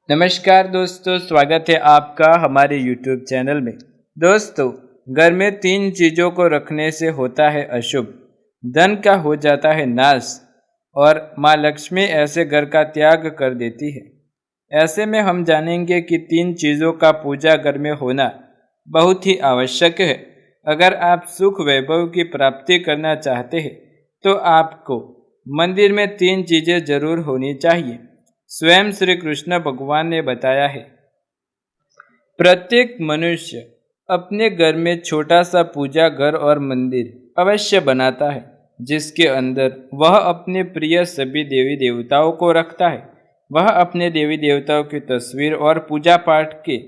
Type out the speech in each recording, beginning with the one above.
नमस्कार दोस्तों, स्वागत है आपका हमारे YouTube चैनल में। दोस्तों, घर में 3 चीज़ों को रखने से होता है अशुभ, धन का हो जाता है नाश और माँ लक्ष्मी ऐसे घर का त्याग कर देती है। ऐसे में हम जानेंगे कि 3 चीज़ों का पूजा घर में होना बहुत ही आवश्यक है। अगर आप सुख वैभव की प्राप्ति करना चाहते हैं तो आपको मंदिर में 3 चीज़ें जरूर होनी चाहिए। स्वयं श्री कृष्ण भगवान ने बताया है, प्रत्येक मनुष्य अपने घर में छोटा सा पूजा घर और मंदिर अवश्य बनाता है, जिसके अंदर वह अपने प्रिय सभी देवी देवताओं को रखता है। वह अपने देवी देवताओं की तस्वीर और पूजा पाठ के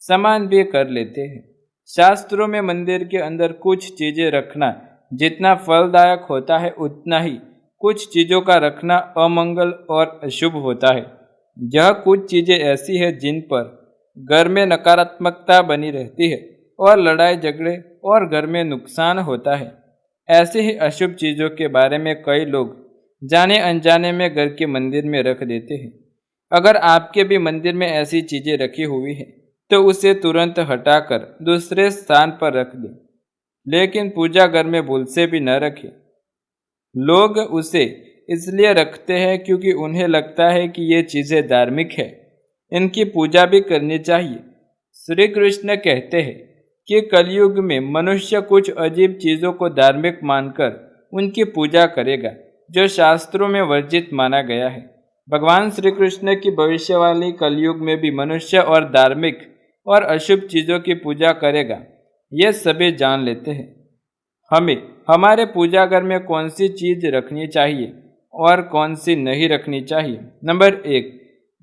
सामान भी कर लेते हैं। शास्त्रों में मंदिर के अंदर कुछ चीजें रखना जितना फलदायक होता है, उतना ही कुछ चीज़ों का रखना अमंगल और अशुभ होता है। यह कुछ चीज़ें ऐसी हैं जिन पर घर में नकारात्मकता बनी रहती है और लड़ाई झगड़े और घर में नुकसान होता है। ऐसे ही अशुभ चीज़ों के बारे में कई लोग जाने अनजाने में घर के मंदिर में रख देते हैं। अगर आपके भी मंदिर में ऐसी चीज़ें रखी हुई हैं तो उसे तुरंत हटाकर दूसरे स्थान पर रख दें, लेकिन पूजा घर में भूल से भी न रखें। लोग उसे इसलिए रखते हैं क्योंकि उन्हें लगता है कि ये चीज़ें धार्मिक है, इनकी पूजा भी करनी चाहिए। श्री कृष्ण कहते हैं कि कलयुग में मनुष्य कुछ अजीब चीज़ों को धार्मिक मानकर उनकी पूजा करेगा, जो शास्त्रों में वर्जित माना गया है। भगवान श्री कृष्ण की भविष्यवाणी कलयुग में भी मनुष्य और धार्मिक और अशुभ चीज़ों की पूजा करेगा, ये सभी जान लेते हैं। हमें हमारे पूजा घर में कौन सी चीज़ रखनी चाहिए और कौन सी नहीं रखनी चाहिए। नंबर 1,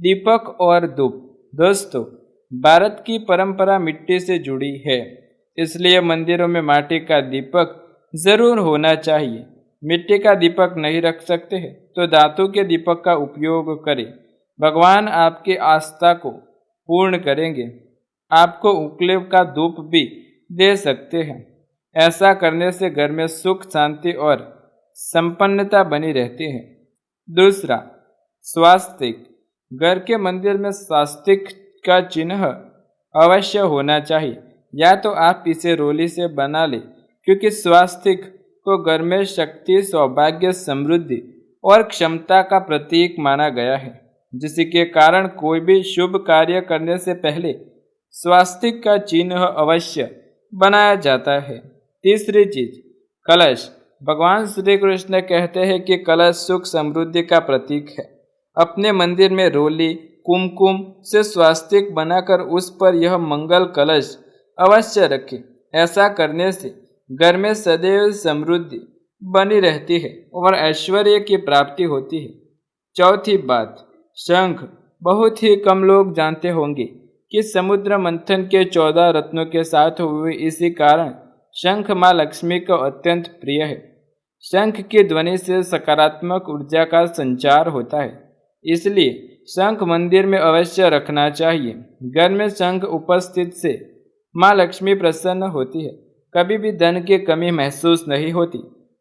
दीपक और धूप। दोस्तों, भारत की परंपरा मिट्टी से जुड़ी है, इसलिए मंदिरों में माटी का दीपक जरूर होना चाहिए। मिट्टी का दीपक नहीं रख सकते हैं तो धातु के दीपक का उपयोग करें। भगवान आपकी आस्था को पूर्ण करेंगे। आपको उकले का धूप भी दे सकते हैं। ऐसा करने से घर में सुख, शांति और संपन्नता बनी रहती है। दूसरा, स्वास्तिक। घर के मंदिर में स्वास्तिक का चिन्ह अवश्य होना चाहिए, या तो आप इसे रोली से बना लें, क्योंकि स्वास्तिक को घर में शक्ति, सौभाग्य, समृद्धि और क्षमता का प्रतीक माना गया है, जिसके कारण कोई भी शुभ कार्य करने से पहले स्वास्तिक का चिन्ह अवश्य बनाया जाता है। तीसरी चीज, कलश। भगवान श्री कृष्ण कहते हैं कि कलश सुख समृद्धि का प्रतीक है। अपने मंदिर में रोली, कुमकुम से स्वास्तिक बनाकर उस पर यह मंगल कलश अवश्य रखें। ऐसा करने से घर में सदैव समृद्धि बनी रहती है और ऐश्वर्य की प्राप्ति होती है। चौथी बात, शंख। बहुत ही कम लोग जानते होंगे कि समुद्र मंथन के 14 रत्नों के साथ हुए, इसी कारण शंख माँ लक्ष्मी को अत्यंत प्रिय है। शंख की ध्वनि से सकारात्मक ऊर्जा का संचार होता है, इसलिए शंख मंदिर में अवश्य रखना चाहिए। घर में शंख उपस्थित से माँ लक्ष्मी प्रसन्न होती है, कभी भी धन की कमी महसूस नहीं होती।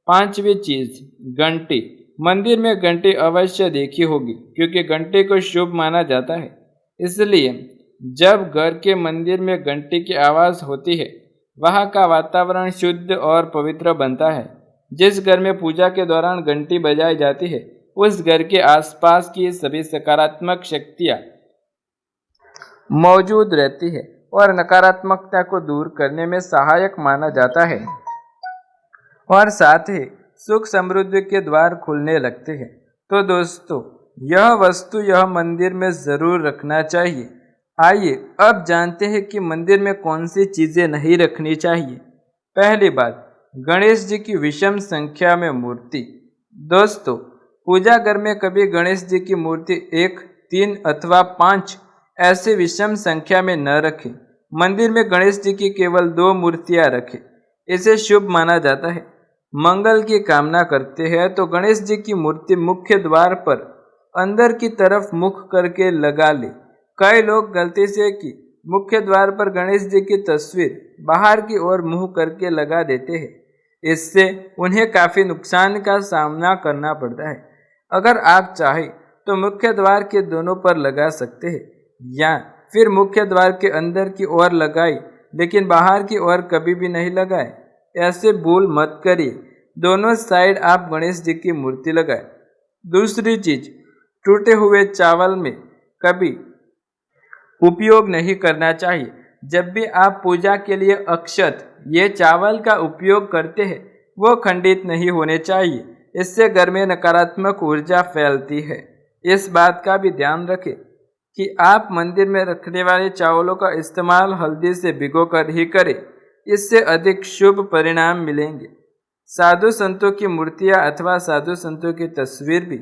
पांचवी चीज, घंटी। मंदिर में घंटी अवश्य देखी होगी, क्योंकि घंटी को शुभ माना जाता है। इसलिए जब घर के मंदिर में घंटी की आवाज़ होती है, वहाँ का वातावरण शुद्ध और पवित्र बनता है। जिस घर में पूजा के दौरान घंटी बजाई जाती है, उस घर के आसपास की सभी सकारात्मक शक्तियाँ मौजूद रहती है और नकारात्मकता को दूर करने में सहायक माना जाता है, और साथ ही सुख समृद्धि के द्वार खुलने लगते हैं। तो दोस्तों, यह वस्तु यह मंदिर में ज़रूर रखना चाहिए। आइए अब जानते हैं कि मंदिर में कौन सी चीज़ें नहीं रखनी चाहिए। पहली बात, गणेश जी की विषम संख्या में मूर्ति। दोस्तों, पूजा घर में कभी गणेश जी की मूर्ति 1, 3 अथवा 5 ऐसे विषम संख्या में न रखें। मंदिर में गणेश जी की केवल 2 मूर्तियां रखें, इसे शुभ माना जाता है। मंगल की कामना करते हैं तो गणेश जी की मूर्ति मुख्य द्वार पर अंदर की तरफ मुख करके लगा ले। कई लोग गलती से कि मुख्य द्वार पर गणेश जी की तस्वीर बाहर की ओर मुंह करके लगा देते हैं। इससे उन्हें काफी नुकसान का सामना करना पड़ता है। अगर आप चाहें तो मुख्य द्वार के दोनों पर लगा सकते हैं या फिर मुख्य द्वार के अंदर की ओर लगाए, लेकिन बाहर की ओर कभी भी नहीं लगाए। ऐसे भूल मत करिए। दोनों साइड आप गणेश जी की मूर्ति लगाए। दूसरी चीज, टूटे हुए चावल में कभी उपयोग नहीं करना चाहिए। जब भी आप पूजा के लिए अक्षत ये चावल का उपयोग करते हैं वो खंडित नहीं होने चाहिए। इससे घर में नकारात्मक ऊर्जा फैलती है। इस बात का भी ध्यान रखें कि आप मंदिर में रखने वाले चावलों का इस्तेमाल हल्दी से भिगोकर ही करें। इससे अधिक शुभ परिणाम मिलेंगे। साधु संतों की मूर्तियां अथवा साधु संतों की तस्वीर भी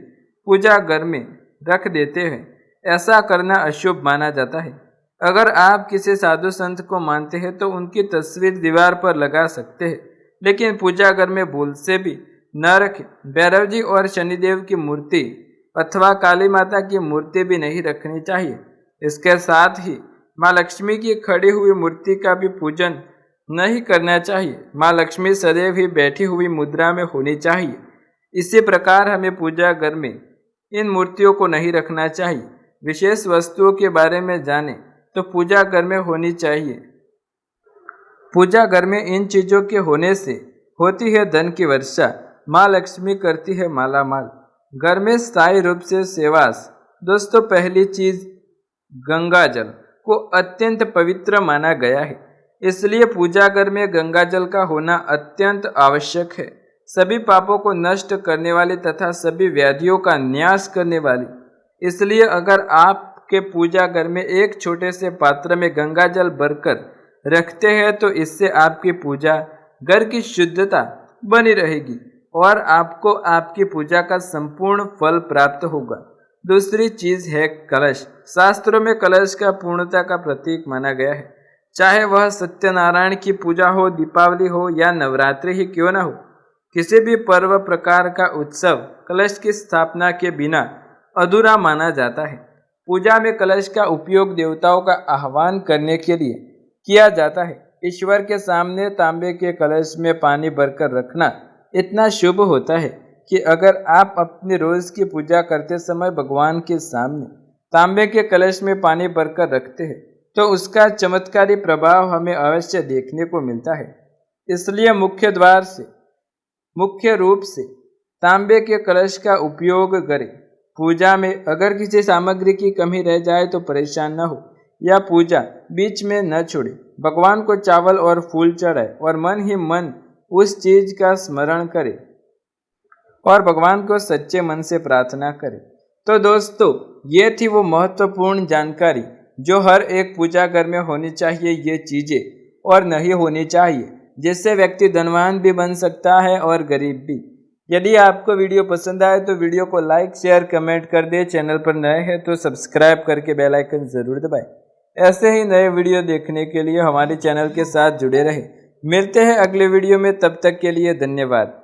पूजा घर में रख देते हैं। ऐसा करना अशुभ माना जाता है। अगर आप किसी साधु संत को मानते हैं तो उनकी तस्वीर दीवार पर लगा सकते हैं, लेकिन पूजा घर में भूल से भी न रखें। भैरव जी और शनिदेव की मूर्ति अथवा काली माता की मूर्ति भी नहीं रखनी चाहिए। इसके साथ ही माँ लक्ष्मी की खड़ी हुई मूर्ति का भी पूजन नहीं करना चाहिए। माँ लक्ष्मी सदैव ही बैठी हुई मुद्रा में होनी चाहिए। इसी प्रकार हमें पूजा घर में इन मूर्तियों को नहीं रखना चाहिए। विशेष वस्तुओं के बारे में जानें तो पूजा घर में होनी चाहिए। पूजा घर में इन चीजों के होने से होती है धन की वर्षा। माँ लक्ष्मी करती है माला माल। घर में स्थायी रूप से सेवास। दोस्तों, पहली चीज गंगा जल को अत्यंत पवित्र माना गया है, इसलिए पूजा घर में गंगा जल का होना अत्यंत आवश्यक है। सभी पापों को नष्ट करने वाली तथा सभी व्याधियों का न्यास करने वाली। इसलिए अगर आपके पूजा घर में एक छोटे से पात्र में गंगा जल भरकर रखते हैं तो इससे आपकी पूजा घर की शुद्धता बनी रहेगी और आपको आपकी पूजा का संपूर्ण फल प्राप्त होगा। दूसरी चीज है कलश। शास्त्रों में कलश का पूर्णता का प्रतीक माना गया है। चाहे वह सत्यनारायण की पूजा हो, दीपावली हो या नवरात्रि ही क्यों न हो, किसी भी पर्व प्रकार का उत्सव कलश की स्थापना के बिना अधूरा माना जाता है। पूजा में कलश का उपयोग देवताओं का आह्वान करने के लिए किया जाता है। ईश्वर के सामने तांबे के कलश में पानी भरकर रखना इतना शुभ होता है कि अगर आप अपनी रोज की पूजा करते समय भगवान के सामने तांबे के कलश में पानी भरकर रखते हैं तो उसका चमत्कारी प्रभाव हमें अवश्य देखने को मिलता है। इसलिए मुख्य रूप से तांबे के कलश का उपयोग करें। पूजा में अगर किसी सामग्री की कमी रह जाए तो परेशान न हो या पूजा बीच में न छोड़े। भगवान को चावल और फूल चढ़ाए और मन ही मन उस चीज का स्मरण करें और भगवान को सच्चे मन से प्रार्थना करें। तो दोस्तों, ये थी वो महत्वपूर्ण जानकारी जो हर एक पूजा घर में होनी चाहिए। ये चीजें और नहीं होनी चाहिए, जिससे व्यक्ति धनवान भी बन सकता है और गरीब भी। यदि आपको वीडियो पसंद आए तो वीडियो को लाइक, शेयर, कमेंट कर दे। चैनल पर नए हैं तो सब्सक्राइब करके बेल आइकन जरूर दबाएं। ऐसे ही नए वीडियो देखने के लिए हमारे चैनल के साथ जुड़े रहें। मिलते हैं अगले वीडियो में, तब तक के लिए धन्यवाद।